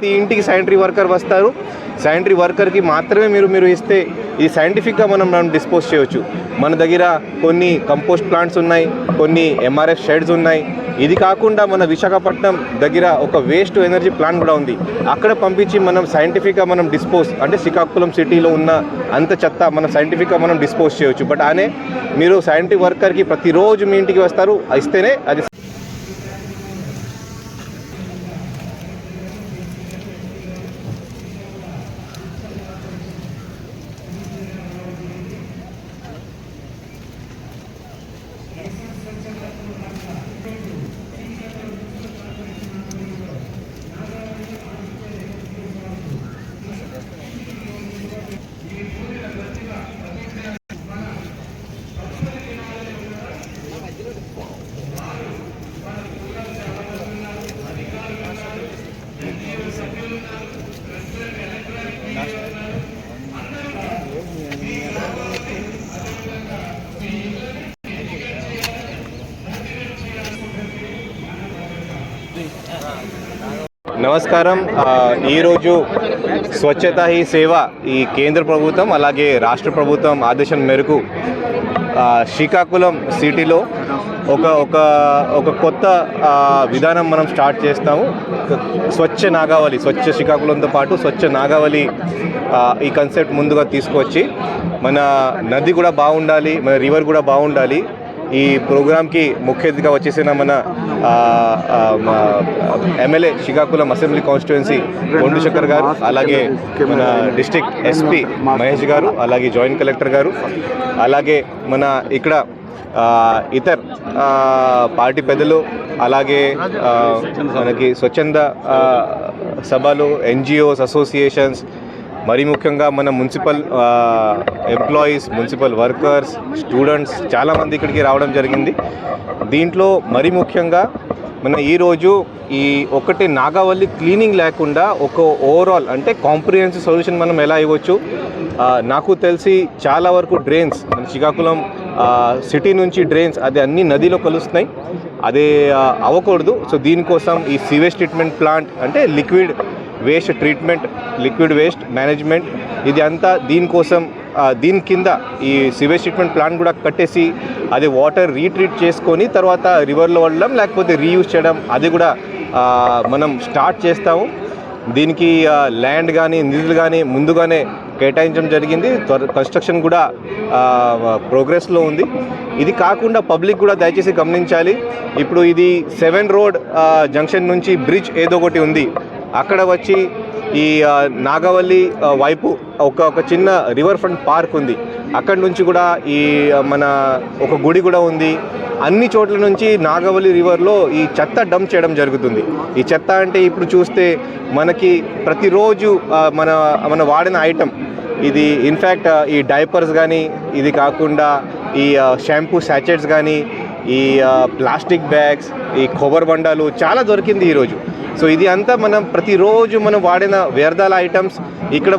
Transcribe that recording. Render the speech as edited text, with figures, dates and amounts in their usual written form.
ప్రతి ఇంటికి sanitary worker వస్తారు. శానిటరీ వర్కర్కి మాత్రమే మీరు ఇస్తే ఇది సైంటిఫిక్గా మనం డిస్పోజ్ చేయవచ్చు. మన దగ్గర కొన్ని కంపోస్ట్ ప్లాంట్స్ ఉన్నాయి, కొన్ని ఎంఆర్ఎఫ్ షెడ్స్ ఉన్నాయి. ఇది కాకుండా మన విశాఖపట్నం దగ్గర ఒక వేస్ట్ ఎనర్జీ ప్లాంట్ కూడా ఉంది. అక్కడ పంపించి మనం సైంటిఫిక్గా మనం డిస్పోజ్, అంటే శ్రీకాకుళం సిటీలో ఉన్న అంత చెత్త మనం సైంటిఫిక్గా మనం డిస్పోజ్ చేయవచ్చు. బట్ అనే మీరు శానిటరీ వర్కర్కి ప్రతిరోజు మీ ఇంటికి వస్తారు, ఇస్తేనే అది. నమస్కారం. ఈరోజు స్వచ్ఛతా హీ సేవ ఈ కేంద్ర ప్రభుత్వం అలాగే రాష్ట్ర ప్రభుత్వం ఆదేశం మేరకు శ్రీకాకుళం సిటీలో ఒక కొత్త విధానం మనం స్టార్ట్ చేస్తాము. స్వచ్ఛ నాగావళి, స్వచ్ఛ శ్రీకాకుళంతో పాటు స్వచ్ఛ నాగావళి ఈ కాన్సెప్ట్ ముందుగా తీసుకొచ్చి మన నది కూడా బాగుండాలి, మన రివర్ కూడా బాగుండాలి. ఈ ప్రోగ్రామ్కి ముఖ్య అతిథిగా వచ్చేసిన మన MLA Srikakulam assembly constituency Kondu Shankar గారు, అలాగే మన డిస్ట్రిక్ట్ ఎస్పీ మహేష్ గారు, అలాగే జాయింట్ కలెక్టర్ గారు, అలాగే మన ఇక్కడ ఇతర పార్టీ పెద్దలు, అలాగే మనకి స్వచ్ఛంద సభలు, ఎన్జిఓస్, అసోసియేషన్స్, మరీ ముఖ్యంగా మన municipal employees, municipal workers, students చాలామంది ఇక్కడికి రావడం జరిగింది. దీంట్లో మరీ ముఖ్యంగా మన ఈరోజు ఈ ఒకటి నాగావళి క్లీనింగ్ లేకుండా ఒక ఓవరాల్ అంటే కాంప్రిహెన్సివ్ సొల్యూషన్ మనం ఎలా ఇవ్వచ్చు. నాకు తెలిసి చాలా వరకు డ్రైన్స్ మన శ్రీకాకుళం సిటీ నుంచి డ్రైన్స్ అది అన్ని నదిలో కలుస్తున్నాయి, అదే అవ్వకూడదు. సో దీనికోసం ఈ సీవేజ్ ట్రీట్మెంట్ ప్లాంట్ అంటే liquid waste treatment, liquid waste management, ఇది అంతా దీనికోసం దీని కింద ఈ సివేజ్ ట్రీట్మెంట్ ప్లాంట్ కూడా కట్టేసి అది వాటర్ రీట్రీట్ చేసుకొని తర్వాత రివర్లో వదలడం లేకపోతే రీయూజ్ చేయడం అది కూడా మనం స్టార్ట్ చేస్తాము. దీనికి ల్యాండ్ కానీ నిధులు కానీ ముందుగానే కేటాయించడం జరిగింది. కన్స్ట్రక్షన్ కూడా ప్రోగ్రెస్లో ఉంది. ఇది కాకుండా పబ్లిక్ కూడా దయచేసి గమనించాలి. ఇప్పుడు ఇది 7 రోడ్ జంక్షన్ నుంచి బ్రిడ్జ్ ఏదో ఒకటి ఉంది, అక్కడ వచ్చి ఈ నాగావళి వైపు ఒక చిన్న రివర్ ఫ్రంట్ పార్క్ ఉంది, అక్కడి నుంచి కూడా ఈ మన ఒక గుడి కూడా ఉంది. అన్ని చోట్ల నుంచి నాగావళి రివర్లో ఈ చెత్త డంప్ చేయడం జరుగుతుంది. ఈ చెత్త అంటే ఇప్పుడు చూస్తే మనకి ప్రతిరోజు మన వాడిన ఐటమ్ ఇది ఇన్ఫ్యాక్ట్ ఈ డైపర్స్ కానీ, ఇది కాకుండా ఈ షాంపూ శాచెట్స్ కానీ, ఈ ప్లాస్టిక్ బ్యాగ్స్, ఈ కొబ్బరి బండాలు చాలా దొరికింది ఈరోజు. సో ఇది అంతా మనం ప్రతిరోజు మనం వాడిన వ్యర్థాల ఐటమ్స్ ఇక్కడ